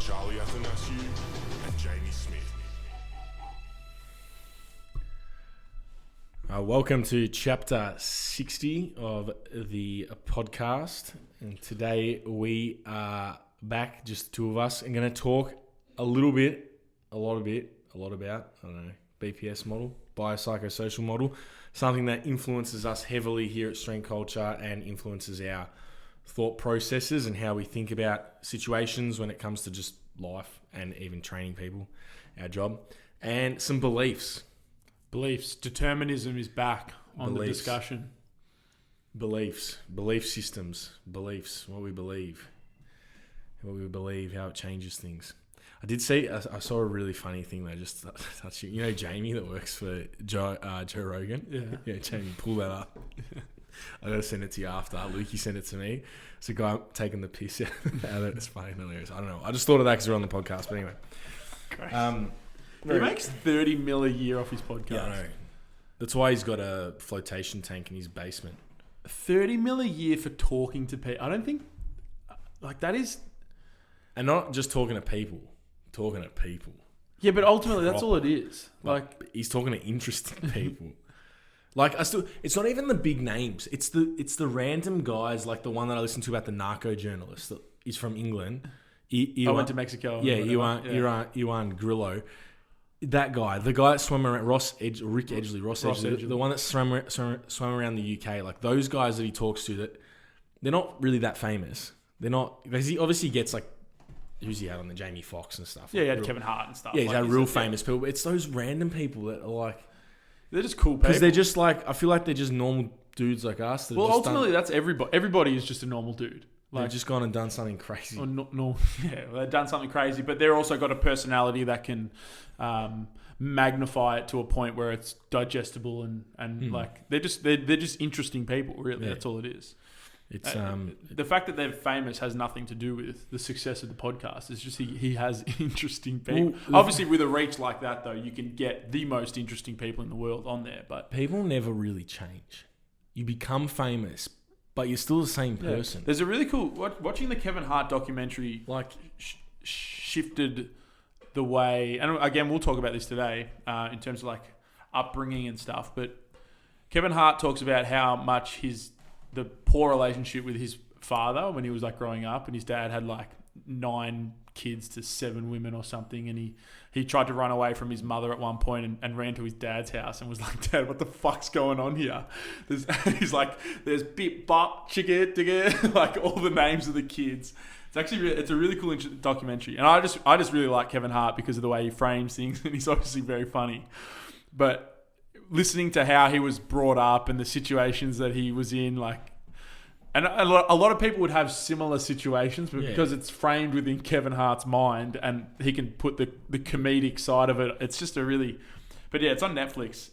Charlie Athanasiou and Jamie Smith. Welcome to chapter 60 of the podcast. And today we are back, just the two of us, and going to talk a lot about, BPS model, biopsychosocial model, something that influences us heavily here at Strength Culture and influences our thought processes and how we think about situations when it comes to just life and even training people, our job, and some beliefs. Determinism is back on the discussion. Belief systems, what we believe, how it changes things. I saw a really funny thing that I just touched. You know Jamie that works for Joe Rogan? Yeah, Jamie, pull that up. I got to send it to you after. Lukey sent it to me. It's a guy taking the piss out of it. It's funny, hilarious. I don't know. I just thought of that because we're on the podcast, but anyway. He makes 30 mil a year off his podcast. Yeah, I know. That's why he's got a flotation tank in his basement. 30 mil a year for talking to people. I don't think... that is... And not just talking to people. Yeah, but ultimately, that's all it is. He's talking to interesting people. It's not even the big names. It's the random guys, like the one that I listened to about the narco journalist that is from England. I went to Mexico. Yeah, Iwan Grillo. That guy, the guy that swam around, Ross Edgley, the one that swam around the UK. Like those guys that he talks to, that they're not really that famous. They're not, because he obviously gets like, who's he had on the Jamie Foxx and stuff. Yeah, he had Kevin Hart and stuff. Yeah, he's had real famous people. But it's those random people that are like, they're just cool people. Because they're just like, I feel like they're just normal dudes like us. Well, ultimately, that's everybody. Everybody is just a normal dude. They've just gone and done something crazy. They've done something crazy, but they're also got a personality that can magnify it to a point where it's digestible and like they're just interesting people. Really, that's all it is. It's the fact that they're famous has nothing to do with the success of the podcast. It's just he has interesting people. Well, obviously, with a reach like that, though, you can get the most interesting people in the world on there. But people never really change. You become famous, but you're still the same person. Yeah. There's a really cool... Watching the Kevin Hart documentary shifted the way... And again, we'll talk about this today in terms of like upbringing and stuff. But Kevin Hart talks about how much the poor relationship with his father when he was like growing up, and his dad had like 9 kids to 7 women or something, and he tried to run away from his mother at one point and ran to his dad's house and was like, "Dad, what the fuck's going on here?" He's like, "There's bip bop chicka digga," like all the names of the kids. It's a really cool documentary, and I just really like Kevin Hart because of the way he frames things, and he's obviously very funny. But listening to how he was brought up and the situations that he was in, and a lot of people would have similar situations, but because it's framed within Kevin Hart's mind and he can put the comedic side of it, it's just a really... But yeah, it's on Netflix.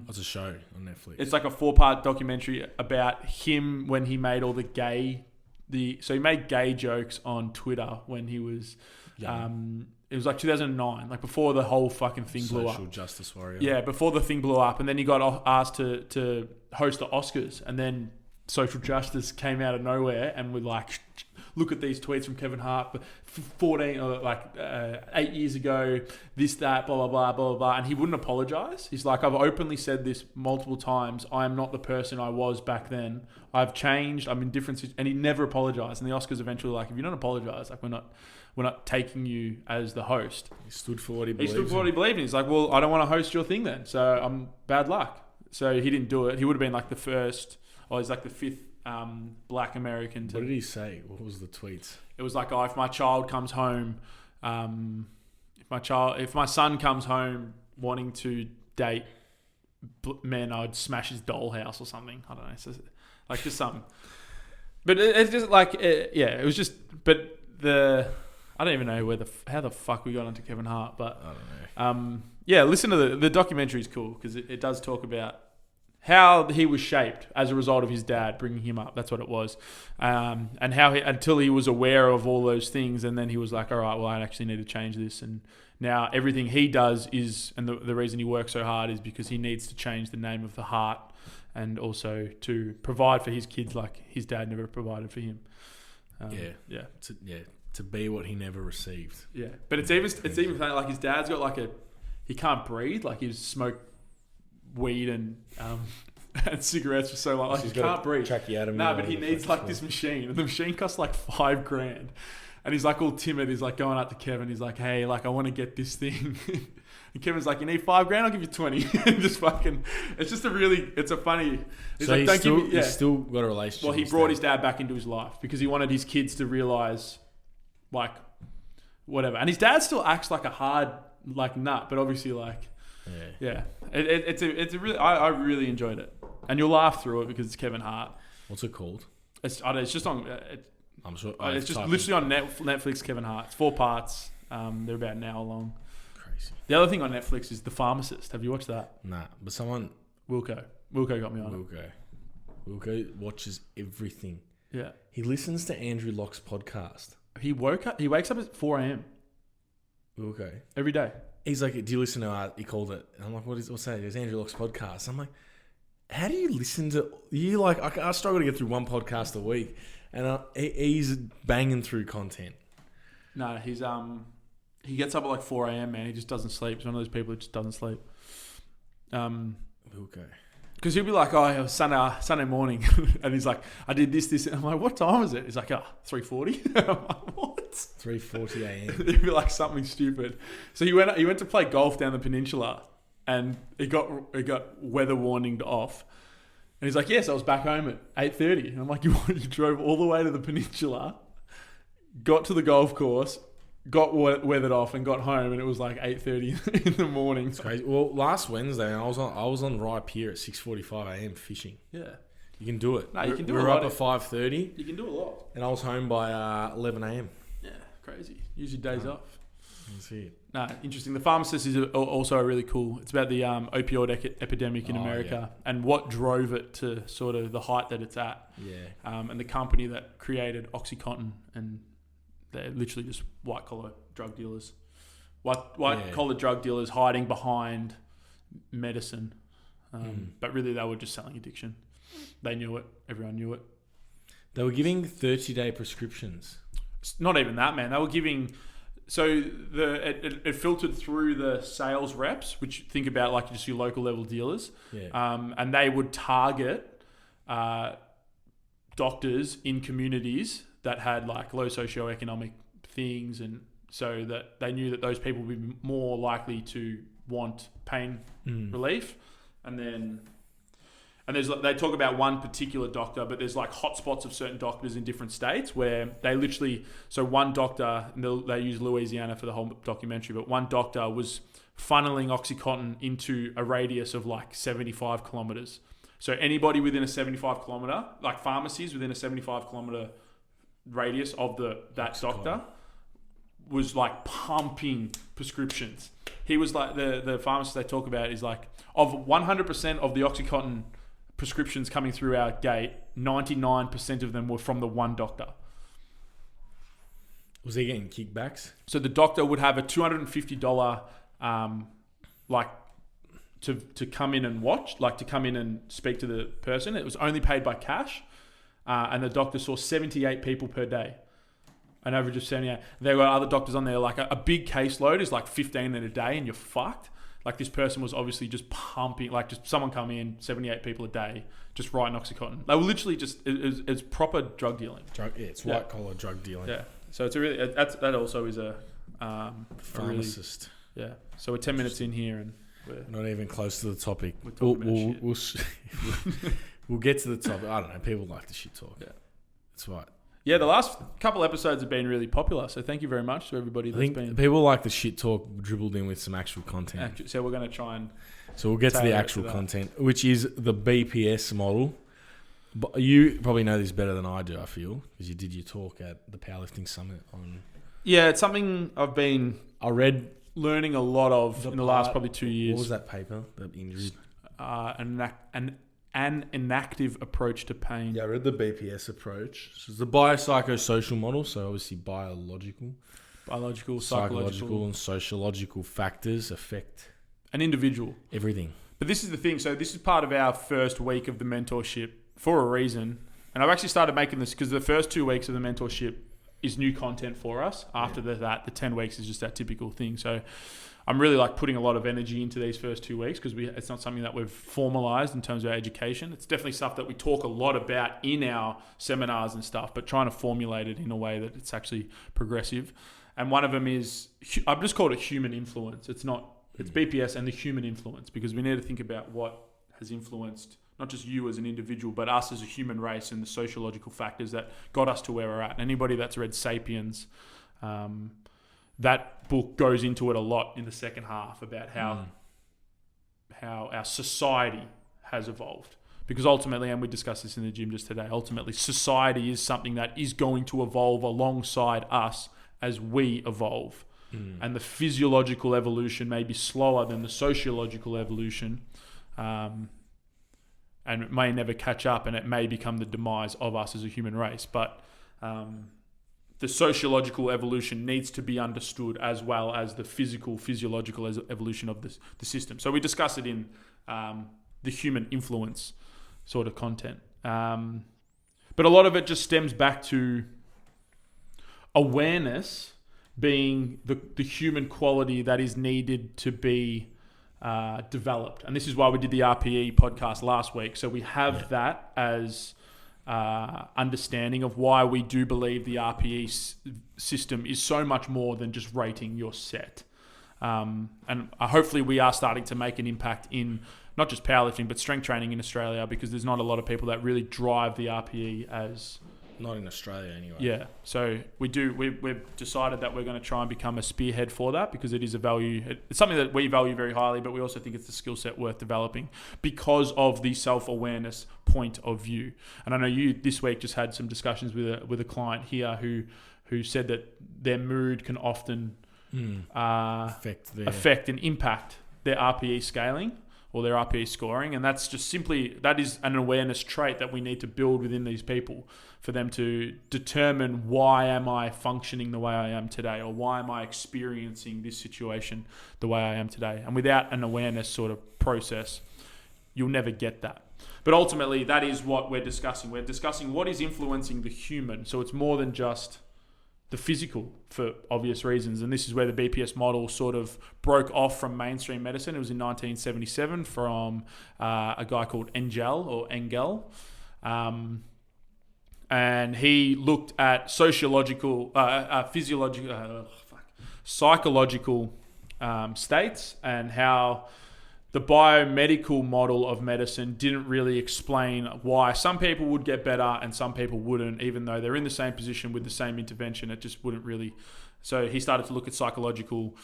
It's a show on Netflix. It's like a 4-part documentary about him when he made all so he made gay jokes on Twitter when he was... it was like 2009, like before the whole fucking thing blew up. Social justice warrior. Yeah, before the thing blew up. And then he got asked to host the Oscars. And then social justice came out of nowhere and would like, look at these tweets from Kevin Hart, 8 years ago, this, that, blah, blah, blah, blah, blah. And he wouldn't apologize. He's like, "I've openly said this multiple times. I am not the person I was back then. I've changed. I'm in different situations." And he never apologized. And the Oscars eventually were like, "If you don't apologize, like we're not taking you as the host." He stood for what he believed. He's like, "Well, I don't want to host your thing then. So I'm bad luck." So he didn't do it. He would have been like the first, he's like the 5th black American to... What did he say? What was the tweets? It was like, if my child comes home, if my son comes home wanting to date men, I'd smash his dollhouse or something. I don't know. So, like just something. But it's just like, it was just, but I don't even know how the fuck we got onto Kevin Hart, but I don't know. Listen to the documentary is cool because it does talk about how he was shaped as a result of his dad bringing him up. That's what it was. And how until he was aware of all those things, and then he was like, all right, well, I actually need to change this. And now everything he does is, and the reason he works so hard is because he needs to change the name of the heart and also to provide for his kids like his dad never provided for him. to be what he never received. Yeah, but it's even funny, like his dad's got like he can't breathe, like he's smoked weed and and cigarettes for so long, like he can't breathe. No, but he needs like this machine, and the machine costs like $5,000, and he's like all timid. He's like going up to Kevin. He's like, "Hey, like I want to get this thing." And Kevin's like, "You need $5,000? I'll give you 20." Just fucking. It's just it's a funny. He's so like, he's still, he's still got a relationship. Well, he brought his dad back into his life because he wanted his kids to realize, like, whatever. And his dad still acts like a hard like nut, but obviously like, yeah. It's a really. I really enjoyed it, and you'll laugh through it because it's Kevin Hart. What's it called? It's just on. I'm sure. It's just literally on Netflix. Kevin Hart. It's 4 parts. They're about an hour long. Crazy. The other thing on Netflix is The Pharmacist. Have you watched that? Nah, but someone... Wilco got me on it. Wilco watches everything. Yeah. He listens to Andrew Locke's podcast. He wakes up at 4 a.m. Wilco. every day. He's like, "Do you listen to he called it?" And I'm like, what's that? It's Andrew Locke's podcast. I'm like, how do you listen to... You like... I struggle to get through one podcast a week. And he's banging through content. No, he gets up at like 4 a.m, man. He just doesn't sleep. He's one of those people who just doesn't sleep. Okay. Because he'll be like, "Oh, it was Sunday morning," and he's like, "I did this." And I'm like, "What time is it?" He's like, "Oh, 3:40." I'm like, "What?" 3:40 a.m. He'd be like something stupid. So he went to play golf down the peninsula, and he got weather warninged off. And he's like, "Yes, I was back home at 8:30." And I'm like, "You drove all the way to the peninsula, got to the golf course, got weathered off, and got home, and it was like 8:30 in the morning." It's crazy. Well, last Wednesday, I was on Rye Pier at 6:45 a.m. fishing. Yeah, you can do it. No, you can do it. We were up at 5:30. You can do a lot. And I was home by 11 a.m. Yeah, crazy. Use your days off. That's it. No, interesting. The Pharmacist is also a really cool. It's about the opioid epidemic in America and what drove it to sort of the height that it's at. Yeah. And the company that created OxyContin, and they're literally just white collar drug dealers. White collar drug dealers hiding behind medicine, but really they were just selling addiction. They knew it. Everyone knew it. They were giving 30-day prescriptions. It's not even that, man. They were giving. So it filtered through the sales reps, which think about like just your local level dealers, and they would target doctors in communities that had like low socioeconomic things, and so that they knew that those people would be more likely to want pain relief, and they talk about one particular doctor, but there's like hotspots of certain doctors in different states where they literally... So one doctor, they use Louisiana for the whole documentary, but one doctor was funneling OxyContin into a radius of like 75 kilometers. So anybody within a 75 kilometer, like pharmacies within a 75 kilometer radius of that OxyContin doctor was like pumping prescriptions. He was like, the pharmacist they talk about is like, of 100% of the OxyContin prescriptions coming through our gate, 99% of them were from the one doctor. Was he getting kickbacks? So the doctor would have a $250 like to come in and watch, like to come in and speak to the person. It was only paid by cash, and the doctor saw 78 people per day, an average of 78. There were other doctors on there, like a big caseload is like 15 in a day, and you're fucked. Like this person was obviously just pumping, like just someone come in, 78 people a day, just writing OxyContin. They were literally just, it's proper drug dealing. It's white collar drug dealing. Yeah. So it's a really, that also is a pharmacist. Yeah. So we're 10 minutes in here and we're not even close to the topic. We'll get to the topic. I don't know. People like the shit talk. Yeah. That's right. Yeah, the last couple episodes have been really popular, so thank you very much to everybody that's been... people like the shit talk dribbled in with some actual content. So we're going to try and... So we'll get to the actual content, which is the BPS model. But you probably know this better than I do, I feel, because you did your talk at the Powerlifting Summit on... Yeah, it's something I read learning a lot of in the last probably 2 years. What was that paper? The injury? An inactive approach to pain. Yeah, I read the BPS approach. So it's the biopsychosocial model, so obviously biological, psychological, and sociological factors affect an individual. Everything. But this is the thing. So this is part of our first week of the mentorship for a reason. And I've actually started making this because the first 2 weeks of the mentorship is new content for us. After that, the 10 weeks is just that typical thing. So I'm really like putting a lot of energy into these first 2 weeks because it's not something that we've formalized in terms of our education. It's definitely stuff that we talk a lot about in our seminars and stuff, but trying to formulate it in a way that it's actually progressive. And one of them is, I've just called it human influence. It's BPS and the human influence, because we need to think about what has influenced not just you as an individual, but us as a human race and the sociological factors that got us to where we're at. Anybody that's read Sapiens, that book goes into it a lot in the second half about how our society has evolved. Because ultimately, and we discussed this in the gym just today, ultimately society is something that is going to evolve alongside us as we evolve. And the physiological evolution may be slower than the sociological evolution, and it may never catch up, and it may become the demise of us as a human race. But the sociological evolution needs to be understood as well as the physiological evolution of the system. So we discuss it in the human influence sort of content. But a lot of it just stems back to awareness being the human quality that is needed to be developed. And this is why we did the RPE podcast last week. So we have that as understanding of why we do believe the RPE system is so much more than just rating your set. And hopefully we are starting to make an impact in not just powerlifting, but strength training in Australia, because there's not a lot of people that really drive the RPE as... Not in Australia anyway. Yeah. So we've decided that we're going to try and become a spearhead for that, because it is a value. It's something that we value very highly, but we also think it's a skill set worth developing because of the self-awareness point of view. And I know you this week just had some discussions with a client here who said that their mood can often affect and impact their RPE scaling or their RPE scoring. And that's just that is an awareness trait that we need to build within these people for them to determine, why am I functioning the way I am today, or why am I experiencing this situation the way I am today? And without an awareness sort of process, you'll never get that. But ultimately, that is what we're discussing. We're discussing what is influencing the human. So it's more than just the physical, for obvious reasons. And this is where the BPS model sort of broke off from mainstream medicine. It was in 1977 from a guy called Engel. And he looked at psychological states, and how the biomedical model of medicine didn't really explain why some people would get better and some people wouldn't, even though they're in the same position with the same intervention. It just wouldn't really. So he started to look at psychological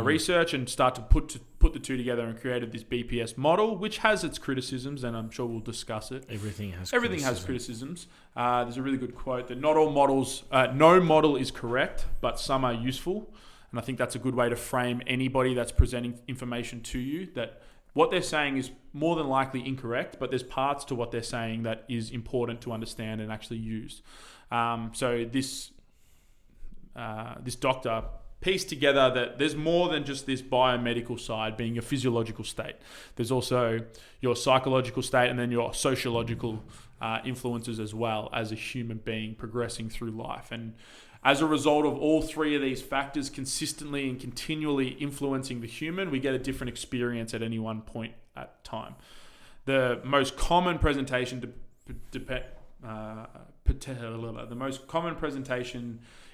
research and start to put the two together, and created this BPS model, which has its criticisms, and I'm sure we'll discuss it. Everything has criticisms. There's a really good quote that not all models, no model is correct, but some are useful. And I think that's a good way to frame anybody that's presenting information to you, that what they're saying is more than likely incorrect, but there's parts to what they're saying that is important to understand and actually use. So this doctor pieced together that there's more than just this biomedical side being a physiological state. There's also your psychological state, and then your sociological influences as well as a human being progressing through life. And as a result of all three of these factors consistently and continually influencing the human, we get a different experience at any one point at time. The most common presentation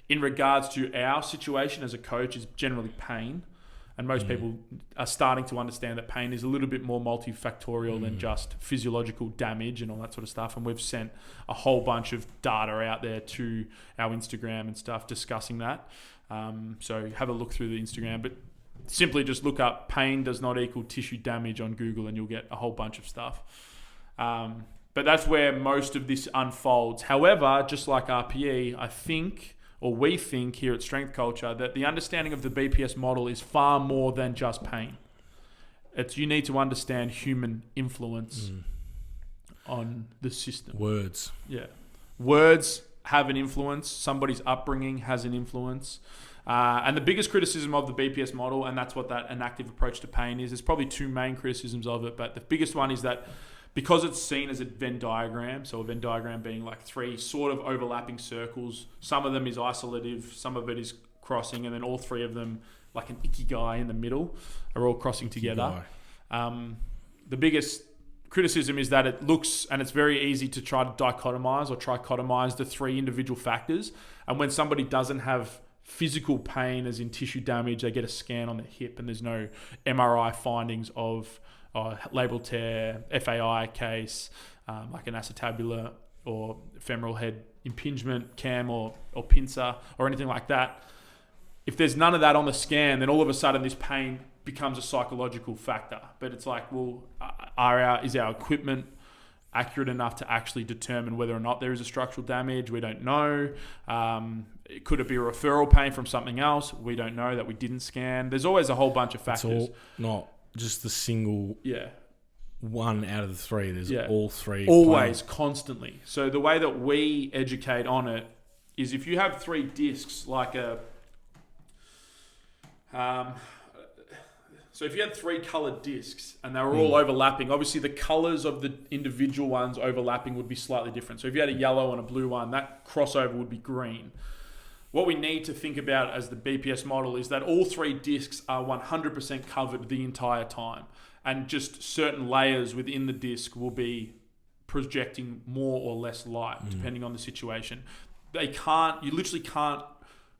in regards to our situation as a coach is generally pain. And most people are starting to understand that pain is a little bit more multifactorial than just physiological damage and all that sort of stuff. And we've sent a whole bunch of data out there to our Instagram and stuff discussing that. So have a look through the Instagram, but simply just look up pain does not equal tissue damage on Google, and you'll get a whole bunch of stuff. But that's where most of this unfolds. However, just like RPE, we think here at Strength Culture that the understanding of the BPS model is far more than just pain. You need to understand human influence on the system. Words. Yeah. Words have an influence. Somebody's upbringing has an influence. And the biggest criticism of the BPS model, and that's what an active approach to pain is, there's probably two main criticisms of it, but the biggest one is that because it's seen as a Venn diagram, so a Venn diagram being like three sort of overlapping circles. Some of them is isolative, some of it is crossing, and then all three of them, like an ikigai in the middle, are all crossing together. The biggest criticism is that it looks, and it's very easy to try to dichotomize or trichotomize the three individual factors. And when somebody doesn't have physical pain, as in tissue damage, they get a scan on their hip and there's no MRI findings of labral tear, FAI case, like an acetabular or femoral head impingement, cam or pincer or anything like that. If there's none of that on the scan, then all of a sudden this pain becomes a psychological factor. But it's like, well, is our equipment accurate enough to actually determine whether or not there is a structural damage? We don't know. Could it be a referral pain from something else? We don't know, that we didn't scan. There's always a whole bunch of factors. It's all not just the single one out of the three. There's all three. Always, constantly. So the way that we educate on it is, if you have three discs, like a... So if you had three coloured discs and they were all overlapping, obviously the colours of the individual ones overlapping would be slightly different. So if you had a yellow and a blue one, that crossover would be green. What we need to think about as the BPS model is that all three discs are 100% covered the entire time, and just certain layers within the disc will be projecting more or less light depending on the situation. You literally can't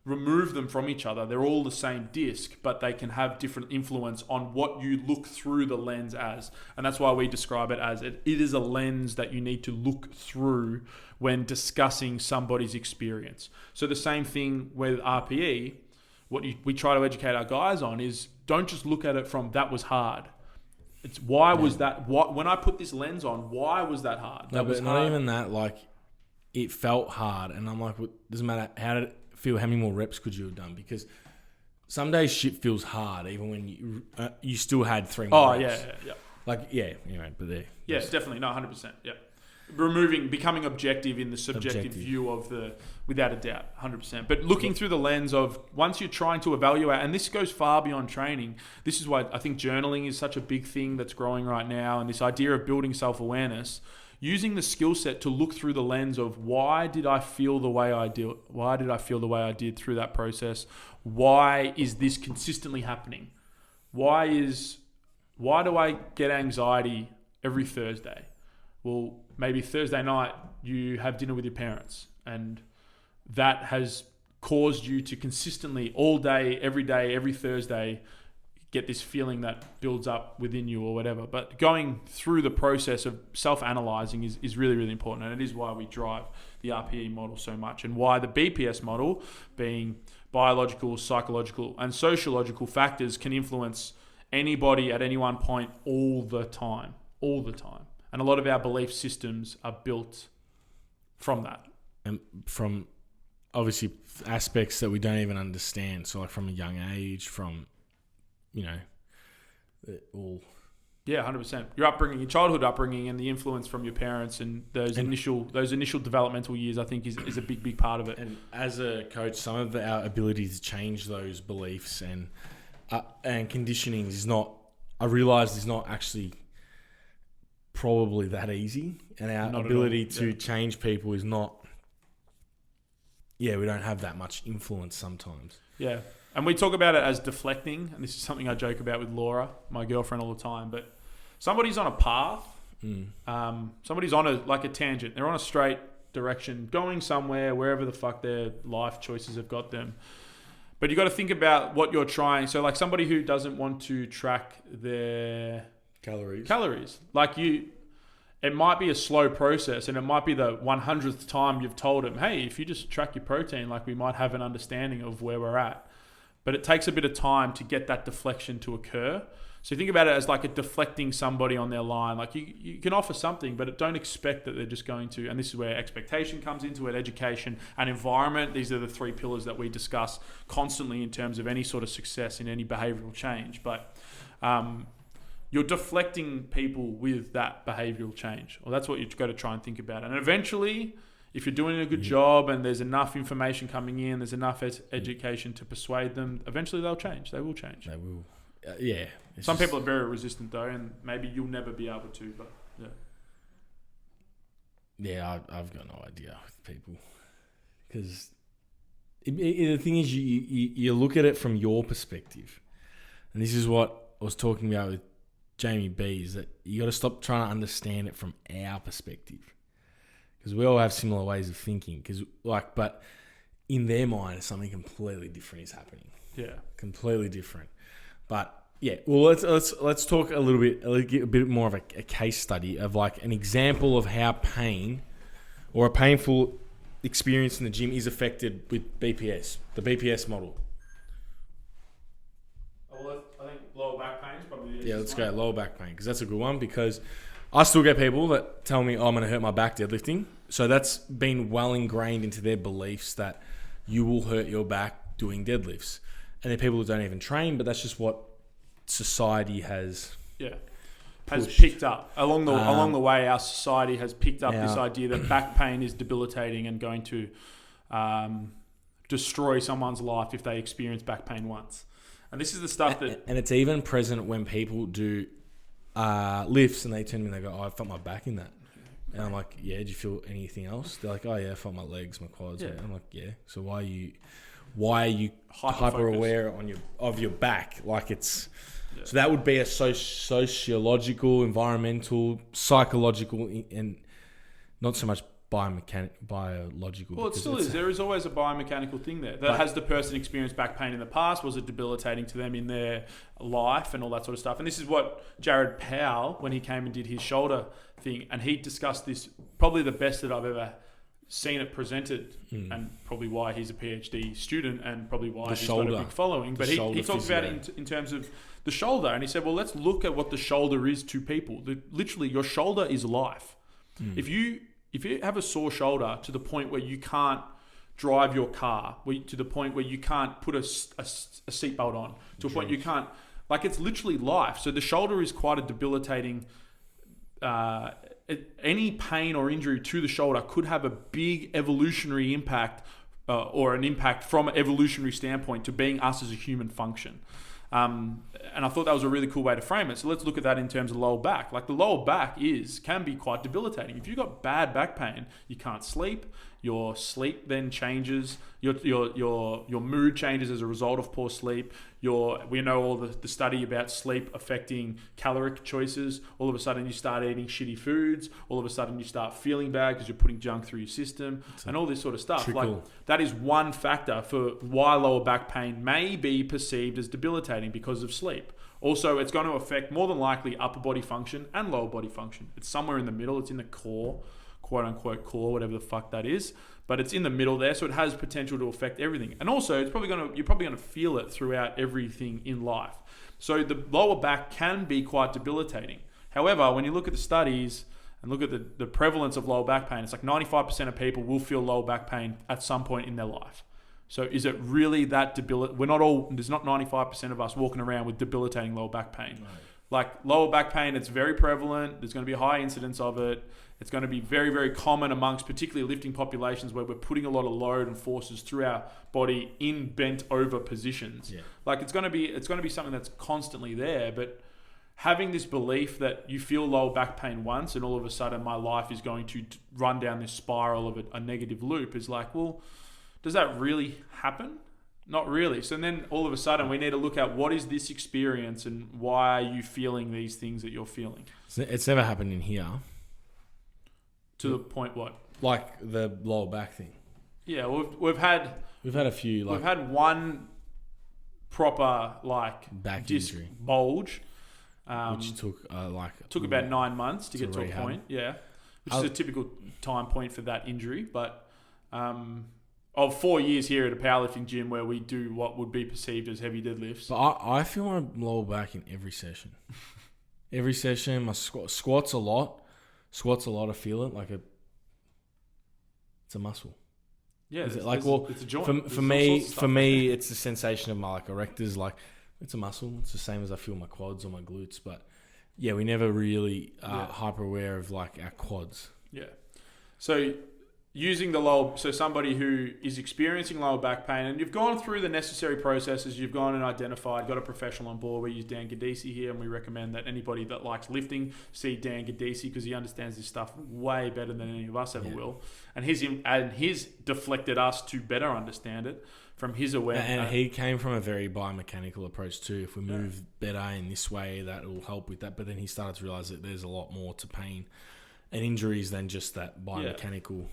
remove them from each other. They're all the same disc, but they can have different influence on what you look through the lens as. And that's why we describe it as it is a lens that you need to look through when discussing somebody's experience. So the same thing with RPE, we try to educate our guys on is, don't just look at it from that was hard. It's why was that, when I put this lens on, why was that hard? No, but not even that, like, it felt hard. And I'm like, doesn't matter how did it feel, how many more reps could you have done? Because some days shit feels hard, even when you still had 3 more reps. Yeah. Like, but there. Yeah, definitely. No, 100%. Yeah. Becoming objective in the subjective view of without a doubt, 100%. But looking through the lens of, once you're trying to evaluate, and this goes far beyond training, this is why I think journaling is such a big thing that's growing right now, and this idea of building self-awareness, using the skill set to look through the lens of, why did I feel the way I did? Why did I feel the way I did through that process? Why is this consistently happening? Why do I get anxiety every Thursday? Well, maybe Thursday night you have dinner with your parents, and that has caused you to consistently, all day, every Thursday, get this feeling that builds up within you or whatever. But going through the process of self-analyzing is really, really important. And it is why we drive the RPE model so much, and why the BPS model, being biological, psychological, and sociological factors, can influence anybody at any one point all the time. And a lot of our belief systems are built from that. And from, obviously, aspects that we don't even understand. So, like, from a young age, from... all. Yeah, 100%. Your upbringing, your childhood upbringing, and the influence from your parents, and those initial developmental years, I think, is a big part of it. And as a coach, some of our ability to change those beliefs and conditioning is not. I realise is not actually probably that easy, and our ability to change people is not. Yeah, we don't have that much influence sometimes. Yeah. And we talk about it as deflecting, and this is something I joke about with Laura, my girlfriend, all the time. But somebody's on a path, somebody's on a tangent. They're on a straight direction, going somewhere, wherever the fuck their life choices have got them. But you got to think about what you're trying. So, like, somebody who doesn't want to track their calories, like you. It might be a slow process, and it might be the 100th time you've told them, hey, if you just track your protein, like, we might have an understanding of where we're at. But it takes a bit of time to get that deflection to occur. So think about it as like a deflecting somebody on their line. Like, you can offer something, but don't expect that they're just going to, and this is where expectation comes into it, education and environment. These are the 3 pillars that we discuss constantly in terms of any sort of success in any behavioral change. But you're deflecting people with that behavioral change. Well, that's what you've got to try and think about. And eventually, if you're doing a good job and there's enough information coming in, there's enough education to persuade them, eventually they'll change. They will change. They will. Some people are very resistant though, and maybe you'll never be able to, but yeah. Yeah, I've got no idea with people because the thing is, you look at it from your perspective, and this is what I was talking about with Jamie B. Is that you got to stop trying to understand it from our perspective because we all have similar ways of thinking. But in their mind, something completely different is happening. Yeah, completely different. But yeah, well, let's talk a little bit, a bit more of a case study of like an example of how pain or a painful experience in the gym is affected with BPS, the BPS model. Well, I think lower back pain is probably the easiest. Yeah, let's go lower back pain because that's a good one because I still get people that tell me, oh, I'm going to hurt my back deadlifting. So that's been well ingrained into their beliefs that you will hurt your back doing deadlifts. And there are people who don't even train, but that's just what society has picked up along the way. Our society has picked up this idea that back pain is debilitating and going to destroy someone's life if they experience back pain once. And this is the stuff and it's even present when people do lifts and they turn to me and they go, oh, I felt my back in that. And I'm like, yeah, did you feel anything else? They're like, oh yeah, I felt my legs, my quads. Yeah. I'm like, yeah. So why are you hyper aware of your back? Like it's so that would be a sociological, environmental, psychological, and not so much biological. Well, it still is. There is always a biomechanical thing there. Has the person experienced back pain in the past? Was it debilitating to them in their life and all that sort of stuff? And this is what Jared Powell, when he came and did his shoulder thing, and he discussed this, probably the best that I've ever seen it presented, and probably why he's a PhD student and probably why he's got a big following. But he talked about it in terms of the shoulder, and he said, well, let's look at what the shoulder is to people. Literally, your shoulder is life. If you have a sore shoulder to the point where you can't drive your car, to the point where you can't put a seatbelt on, to a point you can't, like it's literally life. So the shoulder is quite a debilitating, any pain or injury to the shoulder could have a big evolutionary impact or an impact from an evolutionary standpoint to being us as a human function. And I thought that was a really cool way to frame it. So let's look at that in terms of lower back. Like the lower back can be quite debilitating. If you've got bad back pain, you can't sleep. Your sleep then changes. Your mood changes as a result of poor sleep. We know all the study about sleep affecting caloric choices. All of a sudden you start eating shitty foods. All of a sudden you start feeling bad because you're putting junk through your system and all this sort of stuff. Trickle. Like that is one factor for why lower back pain may be perceived as debilitating because of sleep. Also, it's going to affect more than likely upper body function and lower body function. It's somewhere in the middle. It's in the core, quote unquote core, whatever the fuck that is. But it's in the middle there, so it has potential to affect everything. And also, you're probably going to feel it throughout everything in life. So the lower back can be quite debilitating. However, when you look at the studies and look at the prevalence of lower back pain, it's like 95% of people will feel lower back pain at some point in their life. So is it really that debilitating? There's not 95% of us walking around with debilitating lower back pain. Right. Like lower back pain, it's very prevalent. There's going to be a high incidence of it. It's going to be very, very common amongst particularly lifting populations where we're putting a lot of load and forces through our body in bent over positions. Yeah. Like it's going to be something that's constantly there. But having this belief that you feel lower back pain once and all of a sudden my life is going to run down this spiral of a negative loop is like, well, does that really happen? Not really. So then all of a sudden we need to look at what is this experience and why are you feeling these things that you're feeling? It's never happened in here. To the point what? Like the lower back thing. Yeah, we've had a few. We've had one proper back disc injury bulge, which took about 9 months to get to rehab. a point. Yeah, which is a typical time point for that injury. But of 4 years here at a powerlifting gym where we do what would be perceived as heavy deadlifts. But I feel my lower back in every session. Every session, my squats a lot. I feel it it's a muscle. Yeah, it's a joint. For me, it's the sensation of my erectors. Like it's a muscle. It's the same as I feel my quads or my glutes. But yeah, we never really hyper aware of our quads. Yeah. So using so somebody who is experiencing lower back pain, and you've gone through the necessary processes, you've gone and identified, got a professional on board. We use Dan Gadisi here, and we recommend that anybody that likes lifting see Dan Gadisi because he understands this stuff way better than any of us ever will, and he's deflected us to better understand it from his awareness. And he came from a very biomechanical approach too. If we move better in this way, that will help with that. But then he started to realize that there's a lot more to pain and injuries than just that biomechanical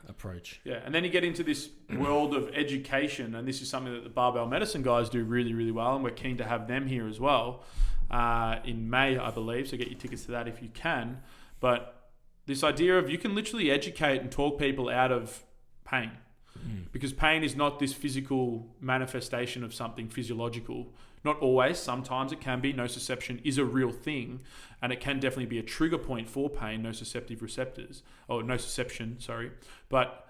approach. Yeah, and then you get into this world of education, and this is something that the barbell medicine guys do really, really well, and we're keen to have them here as well in May, I believe, so get your tickets to that if you can. But this idea of you can literally educate and talk people out of pain, because pain is not this physical manifestation of something physiological. Not always, sometimes it can be. Nociception is a real thing, and it can definitely be a trigger point for pain, nociception, sorry. But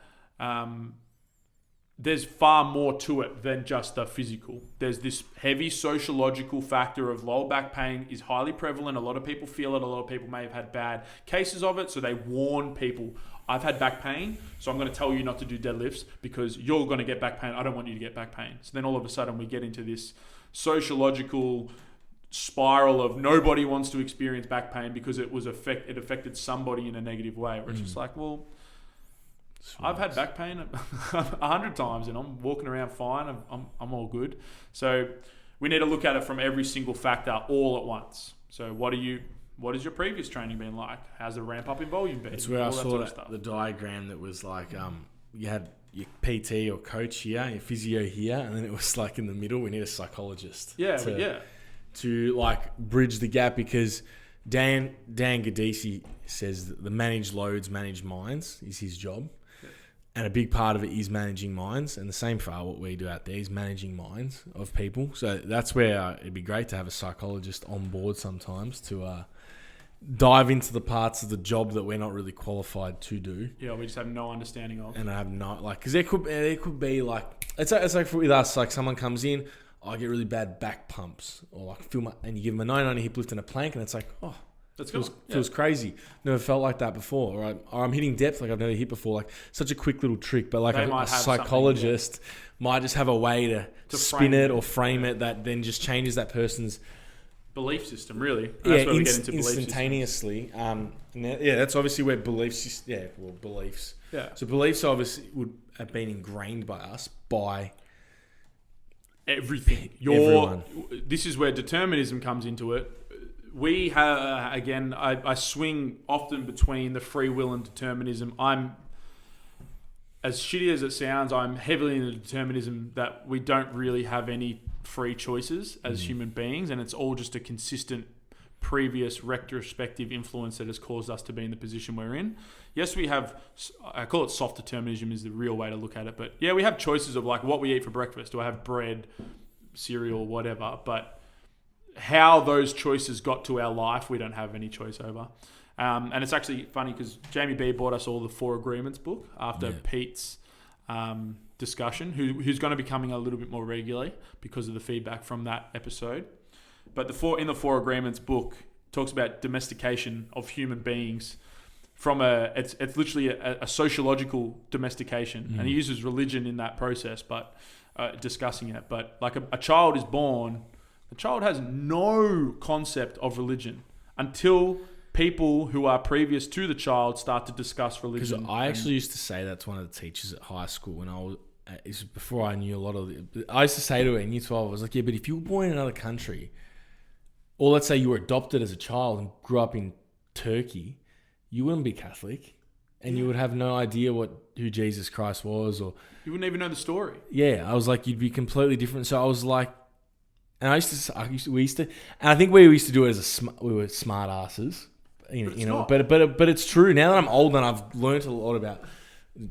there's far more to it than just the physical. There's this heavy sociological factor of lower back pain is highly prevalent. A lot of people feel it. A lot of people may have had bad cases of it, so they warn people, I've had back pain, so I'm going to tell you not to do deadlifts because you're going to get back pain. I don't want you to get back pain. So then all of a sudden we get into this sociological spiral of nobody wants to experience back pain because it affected somebody in a negative way. Where it's just like, well, I've had back pain 100 times and I'm walking around fine. I'm all good. So we need to look at it from every single factor all at once. So what has your previous training been like? How's the ramp up in volume been? It's where I saw the diagram that was like you had your PT or coach here, your physio here, and then it was like in the middle we need a psychologist. To like bridge the gap, because Dan Gadisi says that the managed loads, managed minds is his job. And a big part of it is managing minds, and the same for what we do out there is managing minds of people. So that's where it'd be great to have a psychologist on board sometimes to dive into the parts of the job that we're not really qualified to do. Yeah, we just have no understanding of. And I have no, like, because there could be like, it's like with us, like someone comes in, I get really bad back pumps, or like and you give them a 990 hip lift and a plank, and it's like, oh, that feels crazy. Never felt like that before. Or I'm hitting depth like I've never hit before. Like such a quick little trick, but like a psychologist might just have a way to spin it or frame it that then just changes that person's belief system, really. That's where we get into instantaneously. That's obviously where beliefs. Beliefs. Yeah. So beliefs obviously would have been ingrained by us by everything. Everyone. This is where determinism comes into it. We have again. I swing often between the free will and determinism. I'm, as shitty as it sounds, I'm heavily in the determinism that we don't really have any free choices as human beings, and it's all just a consistent previous retrospective influence that has caused us to be in the position we're in. Yes, we have, I call it soft determinism is the real way to look at it, but yeah, we have choices of like what we eat for breakfast. Do I have bread, cereal, whatever, but how those choices got to our life, we don't have any choice over. And it's actually funny because Jamie B bought us all the 4 Agreements book after Pete's discussion, who's going to be coming a little bit more regularly because of the feedback from that episode. But in the 4 Agreements book talks about domestication of human beings from it's literally a sociological domestication, and he uses religion in that process, but discussing it. But like a child is born. The child has no concept of religion until people who are previous to the child start to discuss religion. Because I actually used to say that to one of the teachers at high school when I was, before I knew a lot of it. I used to say to her in year 12, I was like, yeah, but if you were born in another country, or let's say you were adopted as a child and grew up in Turkey, you wouldn't be Catholic. And you would have no idea who Jesus Christ was, or you wouldn't even know the story. Yeah, I was like, you'd be completely different. So I was like, and we used to, and I think we used to do it as we were smart asses, but it's true. Now that I'm old and I've learned a lot about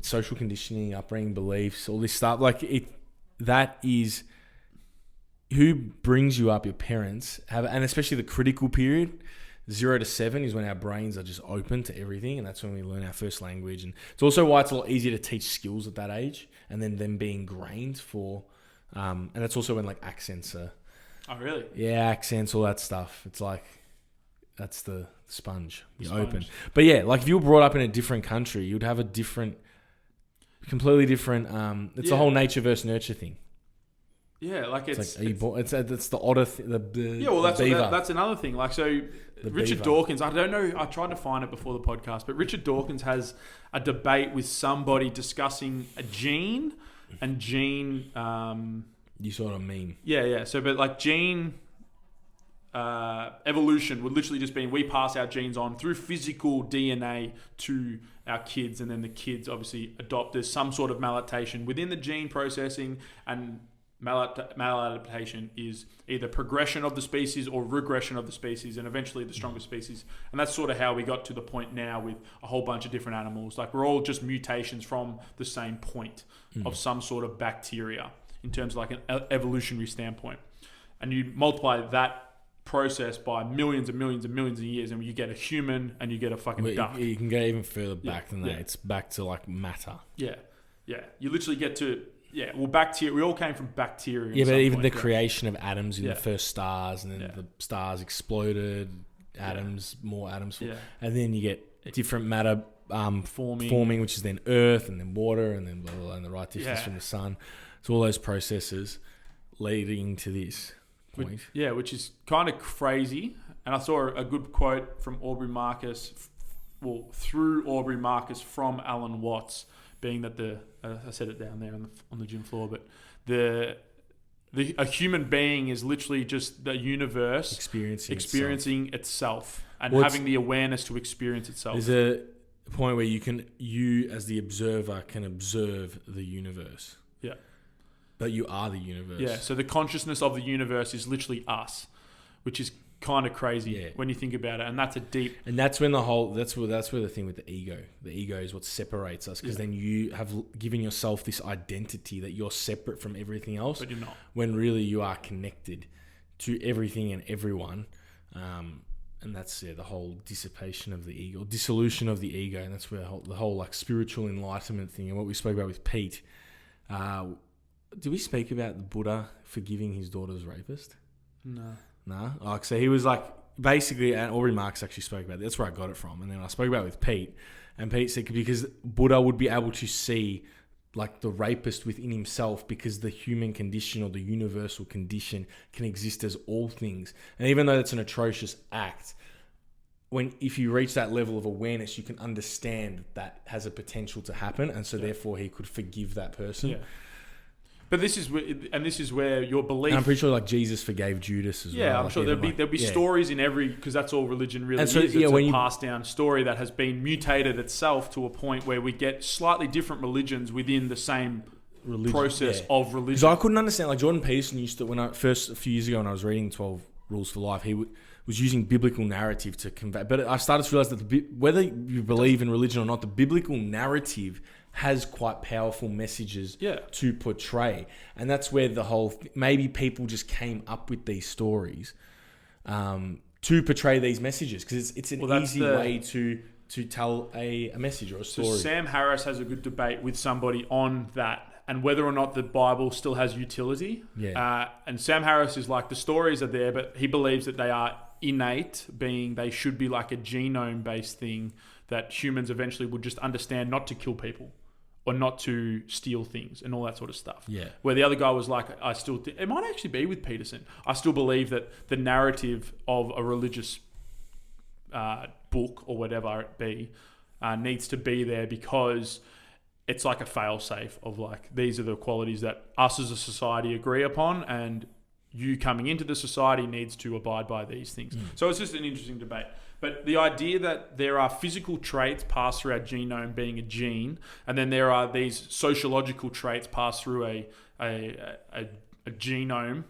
social conditioning, upbringing, beliefs, all this stuff, that is who brings you up. Your parents and especially the critical period, 0 to 7 is when our brains are just open to everything, and that's when we learn our first language. And it's also why it's a lot easier to teach skills at that age, and then them being ingrained for, and that's also when like accents are. Oh, really? Yeah, accents, all that stuff. It's like, that's the sponge. You're open. But yeah, like if you were brought up in a different country, you'd have a different completely different. It's a Yeah. whole nature versus nurture thing. Yeah, like It's it's like, are you born? It's the otter. The yeah, well, that's beaver. that's another thing. Like, so Richard beaver. Dawkins, I don't know, I tried to find it before the podcast, but Richard Dawkins has a debate with somebody discussing a gene and gene. You sort of mean. Yeah. So, but like gene evolution would literally just be we pass our genes on through physical DNA to our kids, and then the kids obviously adopt. There's some sort of maladaptation within the gene processing, and maladaptation is either progression of the species or regression of the species, and eventually the stronger species. And that's sort of how we got to the point now with a whole bunch of different animals. Like, we're all just mutations from the same point of some sort of bacteria in terms of like an evolutionary standpoint. And you multiply that process by millions and millions and millions of years, and you get a human and you get a fucking duck. You can go even further back than that. Yeah. It's back to like matter. Yeah. You literally get to bacteria. We all came from bacteria. Yeah, but even the right? creation of atoms in Yeah. the first stars, and then the stars exploded, atoms, more atoms, Yeah. and then you get different matter Forming. which is then earth, and then water, and then blah, blah, blah, and the right distance Yeah. from the sun. So all those processes leading to this point. Which is kind of crazy. And I saw a good quote from Aubrey Marcus, through Aubrey Marcus from Alan Watts, being that I said it down there on the gym floor, but a human being is literally just the universe experiencing itself and having the awareness to experience itself. There's a point where you as the observer can observe the universe. Yeah. But you are the universe. Yeah, so the consciousness of the universe is literally us, which is kind of crazy when you think about it, and that's a deep. And that's when that's where the thing with the ego is what separates us, because then you have given yourself this identity that you're separate from everything else, But you're not. when really you are connected to everything and everyone. And that's the whole dissipation of the ego, dissolution of the ego, and that's where the whole like spiritual enlightenment thing and what we spoke about with Pete. Did we speak about the Buddha forgiving his daughter's rapist? No. No? Like, so he was like, basically, and Aubrey Marx actually spoke about it. That's where I got it from. And then I spoke about it with Pete. And Pete said because Buddha would be able to see like the rapist within himself, because the human condition or the universal condition can exist as all things. And even though that's an atrocious act, if you reach that level of awareness, you can understand that has a potential to happen. And so therefore he could forgive that person. Yeah. But this is where your belief. And I'm pretty sure like Jesus forgave Judas as well. Yeah, I'm like sure there'll be stories in every, because that's all religion really And so, is. yeah, It's when a you- passed down story that has been mutated itself to a point where we get slightly different religions within the same process of Because religion. I couldn't understand, like Jordan Peterson used to, a few years ago when I was reading 12 Rules for Life, he was using biblical narrative to convey. But I started to realize that whether you believe in religion or not, the biblical narrative has quite powerful messages to portray. And that's where the whole, maybe people just came up with these stories to portray these messages, because it's an easy way to tell a message or a story. So Sam Harris has a good debate with somebody on that, and whether or not the Bible still has utility. And Sam Harris is like, the stories are there, but he believes that they are innate, being they should be like a genome-based thing that humans eventually would just understand not to kill people or not to steal things and all that sort of stuff. Yeah. Where the other guy was like, it might actually be with Peterson. I still believe that the narrative of a religious book or whatever it be needs to be there, because it's like a fail-safe of like, these are the qualities that us as a society agree upon, and you coming into the society needs to abide by these things. So it's just an interesting debate. But the idea that there are physical traits passed through our genome, being a gene, and then there are these sociological traits passed through a genome,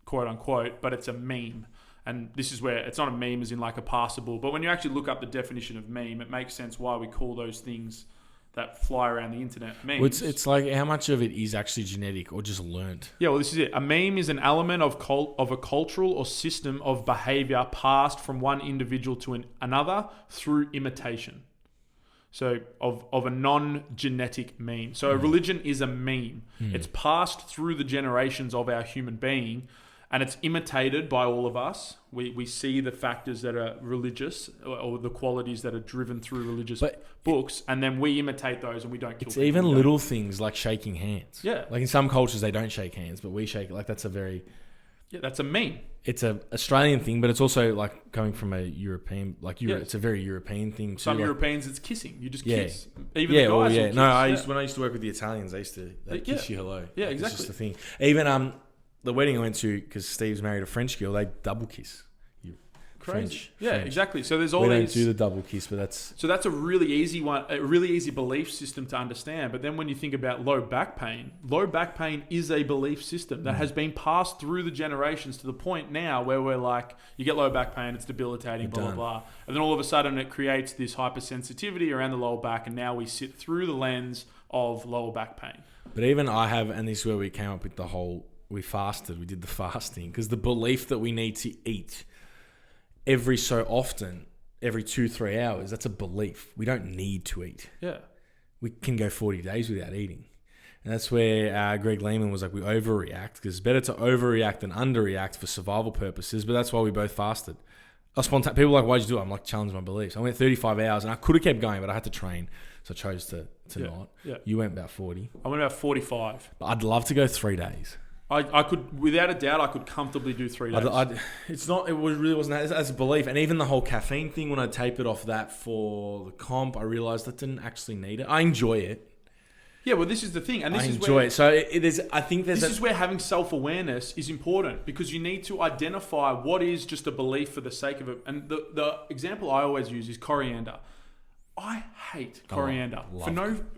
quote unquote, but it's a meme. And this is where it's not a meme as in like a passable, but when you actually look up the definition of meme, it makes sense why we call those things that fly around the internet memes. Well, it's like, how much of it is actually genetic or just learnt? Yeah, well, this is it. A meme is an element of a cultural or system of behavior passed from one individual to another through imitation. So of a non-genetic meme. So a religion is a meme. It's passed through the generations of our human being, and it's imitated by all of us. We see the factors that are religious or the qualities that are driven through religious books, and then we imitate those and we don't kill It's people. even little things like shaking hands. Yeah. Like in some cultures, they don't shake hands, but we shake it. Like that's a very... Yeah, that's a meme. It's a Australian thing, but it's also like coming from a European... Like Yes. It's a very European thing too. Some like, Europeans, it's kissing. You just Yeah. kiss. Even the guys will kiss. No, when I used to work with the Italians, they used to kiss you hello. Yeah, Like, exactly. It's just a thing. Even the wedding I went to, because Steve's married a French girl, they double kiss. Crazy. French. Exactly. So there's all We don't these... do the double kiss, but that's... So that's a really easy one, a really easy belief system to understand. But then when you think about low back pain is a belief system that has been passed through the generations to the point now where we're like, you get low back pain, it's debilitating, You're blah, done. blah, blah. And then all of a sudden it creates this hypersensitivity around the lower back, and now we sit through the lens of lower back pain. But even I have, and this is where we came up with the whole... We did the fasting, because the belief that we need to eat every so often, every 2-3 hours, that's a belief. We don't need to eat. Yeah. We can go 40 days without eating. And that's where Greg Lehman was like, we overreact, because it's better to overreact than underreact for survival purposes. But that's why we both fasted. People were like, why'd you do it? I'm like, challenge my beliefs. I went 35 hours and I could have kept going, but I had to train. So I chose to not. Yeah. You went about 40. I went about 45. But I'd love to go 3 days. I could, without a doubt, I could comfortably do 3 days. It really wasn't that. As a belief. And even the whole caffeine thing, when I tapered off that for the comp, I realised I didn't actually need it. I enjoy it. Yeah, well, this is the thing. And this I is enjoy where, it. So I think there's... This is where having self-awareness is important, because you need to identify what is just a belief for the sake of it. And the example I always use is coriander. I hate coriander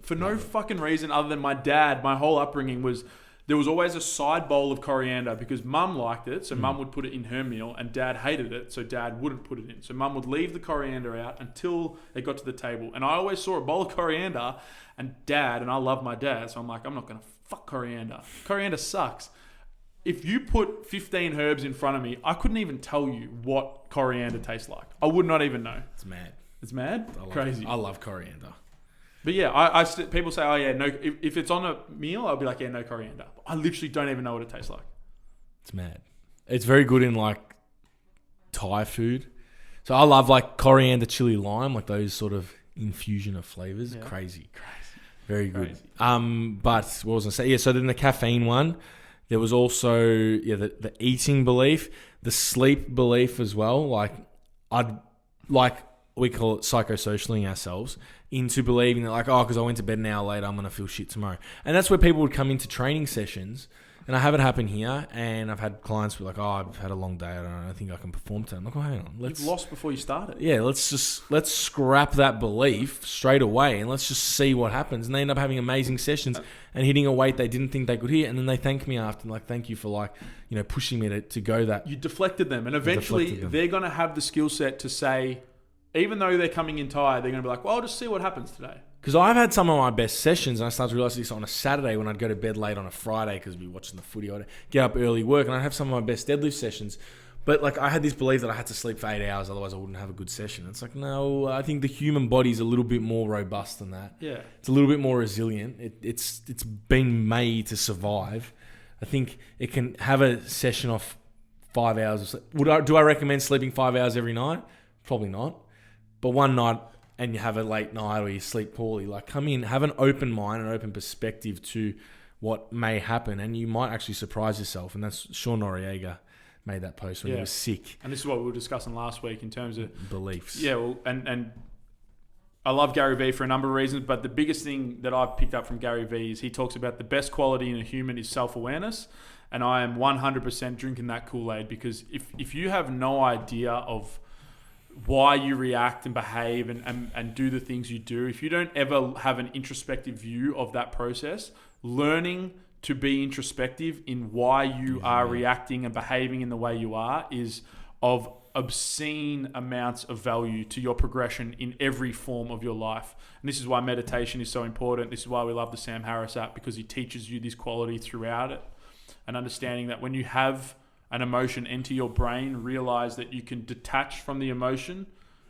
for no fucking reason other than my dad. My whole upbringing was there was always a side bowl of coriander because mum liked it, so mum would put it in her meal, and dad hated it, so dad wouldn't put it in. So mum would leave the coriander out until it got to the table, and I always saw a bowl of coriander, and I love my dad, so I'm like, I'm not gonna fuck coriander. Coriander sucks. If you put 15 herbs in front of me, I couldn't even tell you what coriander tastes like. I would not even know. It's mad. It's mad? Crazy. I love coriander. But yeah, people say, oh yeah, no. If it's on a meal, I'll be like, yeah, no coriander. I literally don't even know what it tastes like. It's mad. It's very good in like Thai food. So I love like coriander, chili, lime, like those sort of infusion of flavors. Yeah. Crazy. Very good. Crazy. But what was I say? Yeah. So then the caffeine one, there was also the eating belief, the sleep belief as well. We call it psychosocialing ourselves into believing that because I went to bed an hour later, I'm going to feel shit tomorrow. And that's where people would come into training sessions, and I have it happen here, and I've had clients be like, I've had a long day, I don't think I can perform today. I'm like, hang on. You've lost before you started. Yeah, let's scrap that belief straight away, and let's just see what happens. And they end up having amazing sessions and hitting a weight they didn't think they could hit, and then they thank me after, like, thank you for pushing me to go that. You deflected them, and eventually they're going to have the skill set to say, even though they're coming in tired, they're going to be like, well, I'll just see what happens today. Because I've had some of my best sessions, and I started to realise this on a Saturday when I'd go to bed late on a Friday because we'd be watching the footy. I'd get up early work, and I'd have some of my best deadlift sessions. But I had this belief that I had to sleep for 8 hours, otherwise I wouldn't have a good session. It's like, no, I think the human body's a little bit more robust than that. Yeah. It's a little bit more resilient. It's been made to survive. I think it can have a session off 5 hours of sleep. Do I recommend sleeping 5 hours every night? Probably not. But one night and you have a late night or you sleep poorly, come in, have an open mind, an open perspective to what may happen, and you might actually surprise yourself. And that's Sean Noriega made that post when he was sick. And this is what we were discussing last week in terms of beliefs. Yeah, well, and I love Gary Vee for a number of reasons, but the biggest thing that I've picked up from Gary Vee is he talks about the best quality in a human is self-awareness. And I am 100% drinking that Kool-Aid, because if you have no idea of why you react and behave and do the things you do, if you don't ever have an introspective view of that process, learning to be introspective in why you are reacting and behaving in the way you are is of obscene amounts of value to your progression in every form of your life. And this is why meditation is so important. This is why we love the Sam Harris app, because he teaches you this quality throughout it, and understanding that when you have an emotion enter your brain, realize that you can detach from the emotion,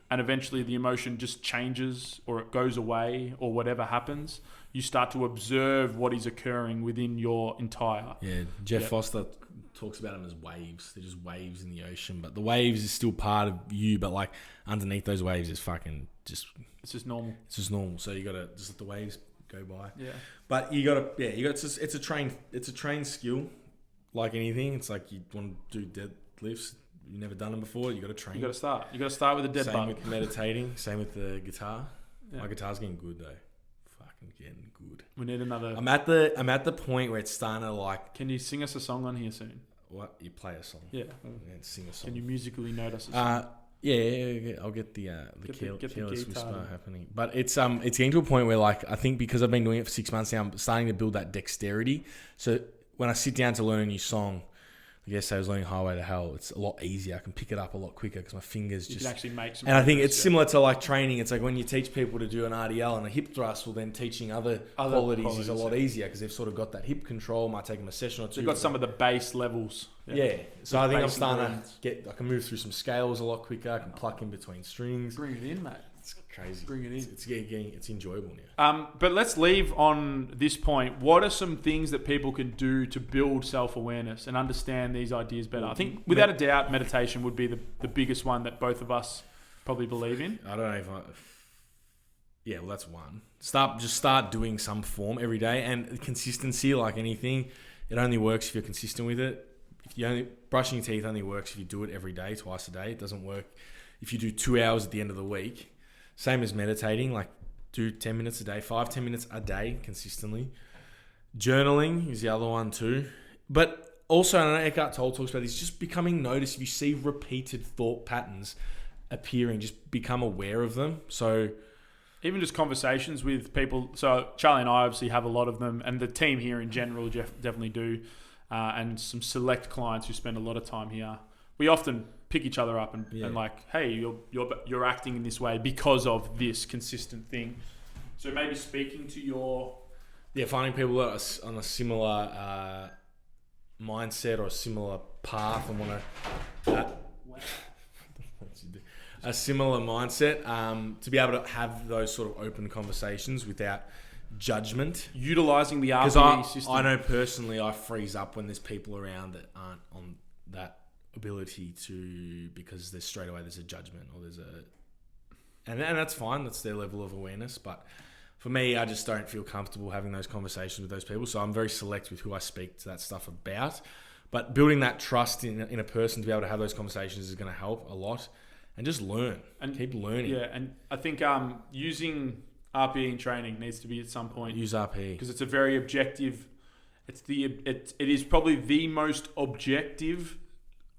and eventually the emotion just changes or it goes away or whatever happens. You start to observe what is occurring within your entire... Yeah, Jeff Foster talks about them as waves. They're just waves in the ocean, but the waves is still part of you. But like underneath those waves is fucking just. It's just normal. It's just normal. So you gotta just let the waves go by. Yeah. But you gotta it's a trained skill, like anything. It's like you want to do deadlifts. You've never done them before. You got to train. You got to start. You got to start with a dead bug. Same with meditating. Same with the guitar. Yeah. My guitar's getting good though. Fucking getting good. We need another. I'm at the point where it's starting to like. Can you sing us a song on here soon? What? You play a song? Yeah. Sing a song. Can you musically note us a song? Yeah. I'll get the Get careless the whisper happening. But it's getting to a point where like I think because I've been doing it for 6 months now, I'm starting to build that dexterity. So when I sit down to learn a new song. I guess I was learning Highway to Hell. It's a lot easier. I can pick it up a lot quicker because my fingers you just... can actually make some... And I think it's similar to like training. It's like when you teach people to do an RDL and a hip thrust, well then teaching other qualities is a lot easier because they've sort of got that hip control. Might take them a session or two. They've got some of the base levels. Yeah. So I think I'm starting to I can move through some scales a lot quicker. I can pluck in between strings. Bring it in, mate. It's crazy. Bring it in. It's enjoyable now. But let's leave on this point. What are some things that people can do to build self-awareness and understand these ideas better? I think without a doubt, meditation would be the biggest one that both of us probably believe in. I don't know if yeah, well, that's one. Start doing some form every day, and consistency, like anything, it only works if you're consistent with it. Brushing your teeth only works if you do it every day, twice a day. It doesn't work if you do 2 hours at the end of the week. Same as meditating, like do 10 minutes a day, 5-10 minutes a day consistently. Journaling is the other one too. But also, I know Eckhart Tolle talks about this, just becoming noticed. If you see repeated thought patterns appearing, just become aware of them. So even just conversations with people. So Charlie and I obviously have a lot of them, and the team here in general definitely do. And some select clients who spend a lot of time here. We often pick each other up and like, hey, you're acting in this way because of this consistent thing. So maybe speaking to your... Yeah, finding people that are on a similar mindset or a similar path and want to... a similar mindset to be able to have those sort of open conversations without judgment. Utilising the RPE system. I know personally I freeze up when there's people around that aren't on that ability to, because there's straight away there's a judgment or there's a... And that's fine, that's their level of awareness, but for me, I just don't feel comfortable having those conversations with those people, so I'm very select with who I speak to that stuff about. But building that trust in a person to be able to have those conversations is going to help a lot. And just learn and keep learning. Yeah, and I think using RPE in training needs to be at some point. Use RPE because it's a very objective. It is probably the most objective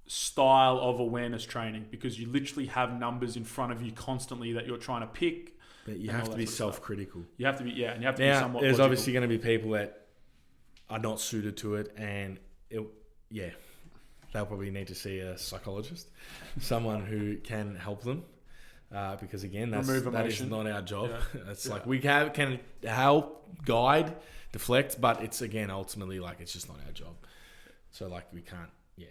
style of awareness training because you literally have numbers in front of you constantly that you're trying to pick. But you have to be self-critical. You have to be, and you have to be somewhat. There's logical. obviously going to be people that are not suited to it, and they'll probably need to see a psychologist, someone who can help them. Because again, that is not our job. Yeah. It's like we can help, guide, deflect, but it's again ultimately like it's just not our job. So like we can't. Yeah.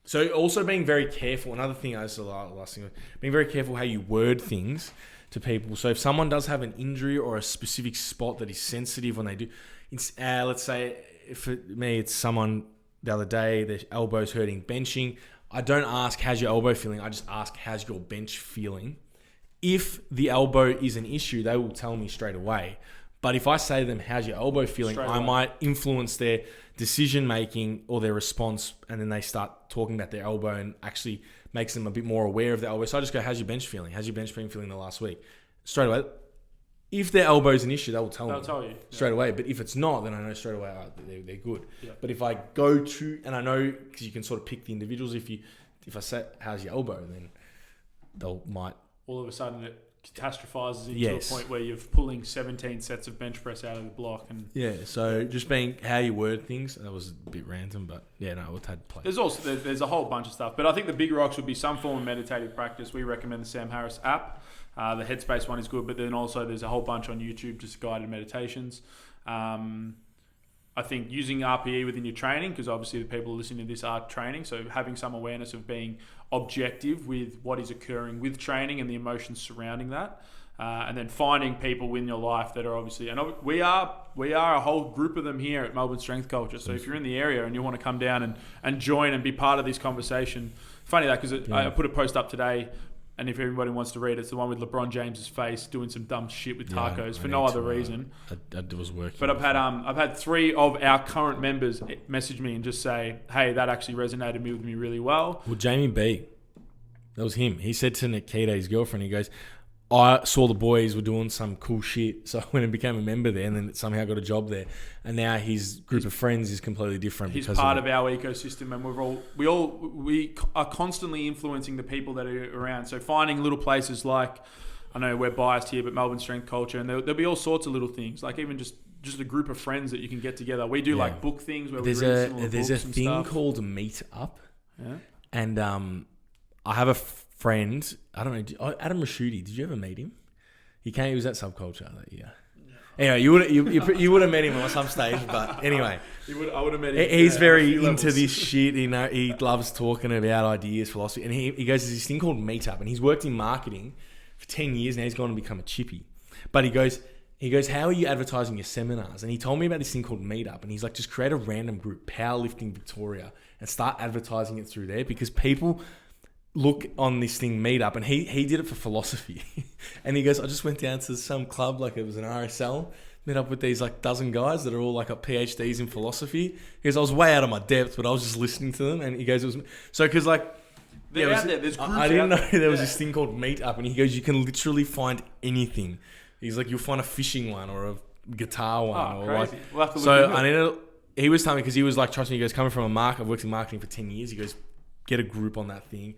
So also being very careful. Another thing, that's the last thing. Being very careful how you word things to people. So if someone does have an injury or a specific spot that is sensitive when they do, let's say for me it's someone the other day their elbow's hurting benching. I don't ask, how's your elbow feeling? I just ask, how's your bench feeling? If the elbow is an issue, they will tell me straight away. But if I say to them, how's your elbow feeling? I might influence their decision-making or their response, and then they start talking about their elbow and actually makes them a bit more aware of their elbow. So I just go, how's your bench feeling? How's your bench feeling the last week? Straight away. If their elbow is an issue, they will tell me. They'll tell you. Straight away. But if it's not, then I know straight away they're good. Yeah. But if I go to, and I know, because you can sort of pick the individuals, if I say, how's your elbow, then might... All of a sudden it catastrophizes into a point where you're pulling 17 sets of bench press out of the block. And so just being how you word things, that was a bit random, but it had play. There's a whole bunch of stuff. But I think the big rocks would be some form of meditative practice. We recommend the Sam Harris app. The Headspace one is good, but then also there's a whole bunch on YouTube, just guided meditations. I think using RPE within your training, because obviously the people listening to this are training, so having some awareness of being objective with what is occurring with training and the emotions surrounding that. And then finding people in your life that are obviously, and we are a whole group of them here at Melbourne Strength Culture. So if you're in the area and you want to come down and join and be part of this conversation, funny that because I put a post up today, and if everybody wants to read it, it's the one with LeBron James's face doing some dumb shit with tacos for no other reason. That was working. But I've had 3 of our current members message me and just say, hey, that actually resonated with me really well. Well, Jamie B, that was him. He said to Nikita, his girlfriend, he goes, I saw the boys were doing some cool shit, so I went and became a member there, and then somehow got a job there. And now his group of friends is completely different. He's part of our ecosystem, and we are constantly influencing the people that are around. So finding little places like, I know we're biased here, but Melbourne Strength Culture, and there'll be all sorts of little things, like even just a group of friends that you can get together. We do like book things where there's a thing called Meet Up, yeah, and I have a friend, I don't know, Adam Raschuti. Did you ever meet him? He was at Subculture that year. Anyway, you would have met him at some stage, but anyway, I would have met him. He's very into this shit. You know, he loves talking about ideas, philosophy, and he goes, there's this thing called Meetup, and he's worked in marketing for 10 years now. He's gone to become a chippy, but he goes, how are you advertising your seminars? And he told me about this thing called Meetup, and he's like, just create a random group, Powerlifting Victoria, and start advertising it through there, because people look on this thing Meetup, and he did it for philosophy. And he goes, I just went down to some club, like it was an RSL, met up with these like dozen guys that are all like got PhDs in philosophy. He goes, I was way out of my depth, but I was just listening to them. And he goes, it was so because like they're out there. There's groups I didn't know there. there was this thing called Meetup, and he goes, you can literally find anything. He's like, you'll find a fishing one or a guitar one, or crazy. like. We'll have to So look into it. he was telling me, because he was like, trust me, he goes, coming from I've worked in marketing for 10 years. He goes, get a group on that thing.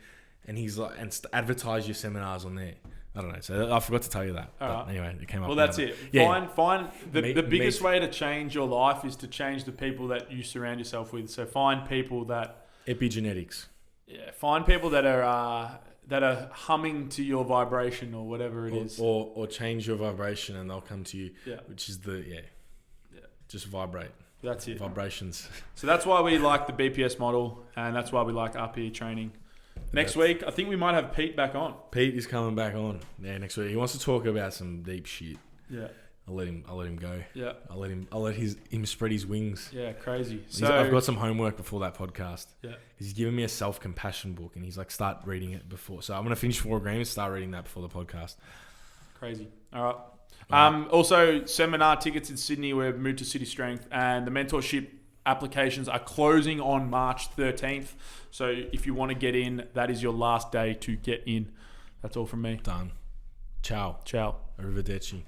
And he's like, and advertise your seminars on there. I don't know. So I forgot to tell you that. But anyway, it came up. Well, that's it. Yeah. Find the biggest way to change your life is to change the people that you surround yourself with. So find people that epigenetics. Yeah, find people that are humming to your vibration or whatever it is. Or change your vibration and they'll come to you. Yeah. Which is just vibrate. That's it. Vibrations. So that's why we like the BPS model, and that's why we like RPE training. Next week, I think we might have Pete back on. Pete is coming back on. Yeah, next week. He wants to talk about some deep shit. Yeah. I'll let him go. Yeah. I'll let him spread his wings. Yeah, crazy. So I've got some homework before that podcast. Yeah. He's given me a self-compassion book, and he's like, start reading it before. So I'm going to finish 4 Agreements, start reading that before the podcast. Crazy. All right. Also, seminar tickets in Sydney. We've moved to City Strength, and the mentorship applications are closing on March 13th. So if you want to get in, that is your last day to get in. That's all from me. Done. Ciao. Ciao. Arrivederci.